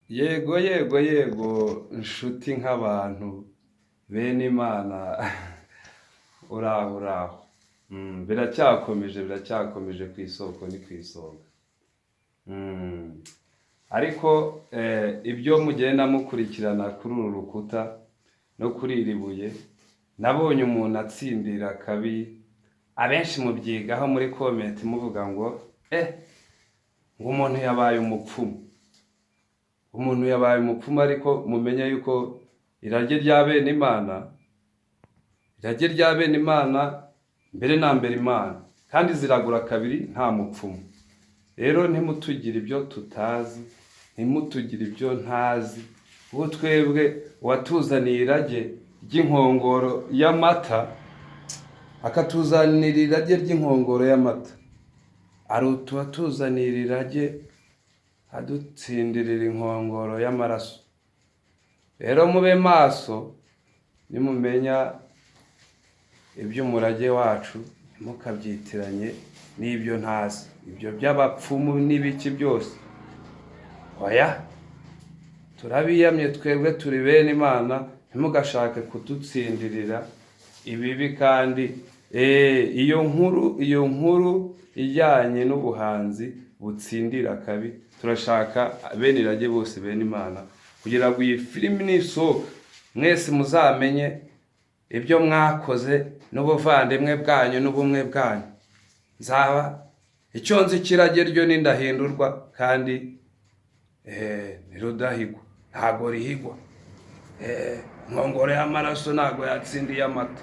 Yego yego yego nshuti nk'abantu bene Imana uraho uraho. Biracyakomeje ku isoko ni ku isonga. Ariko ibyo mugenda mukurikirana kuri uru rukuta no kuri iri buye, nabonye umuntu atsindira kabi, abenshi mubyigaho muri comment muvuga ngo ngo umuntu yabaye umupfumu. Umuntu yabaye umupfumu, ariko mumenye yuko irage rya bene Imana mbere na mbere Imana, kandi ziragura kabiri nta mupfumu. Rero ntimutugire ibyo tutazi, ntimutugire ibyo ntazi, uwo twebwe watuzaniye irage ry'inkongoro y'amata, akatuzanira irage ry'inkongoro y'amata, atuzanira irage adutsindirira inkongoro y'amaraso. Rero mube maso, nimumenya iby'umurage wacu ntimukabyitiranye n'ibyo ntazi, ibyo by'abapfumu n'ibiki byose. Oya, turabiyamye twebwe turi bene Imana, ntimugashake kudutsindirira ibibi. Kandi iyo nkuru ijyanye n'ubuhanzi butsindira kabi, turashaka bene irage bose bene Imana, kugira ngo iyi filimi nisohoka mwese muzamenye ibyo mwakoze n'ubuvandimwe bwanyu n'ubumwe bwanyu. Nzaba icyo nzi kirage ryo n'indahindurwa, kandi ni rudahigwa, ntago rihigwa. Inkongoro y'amaraso ntago yatsindiye amata.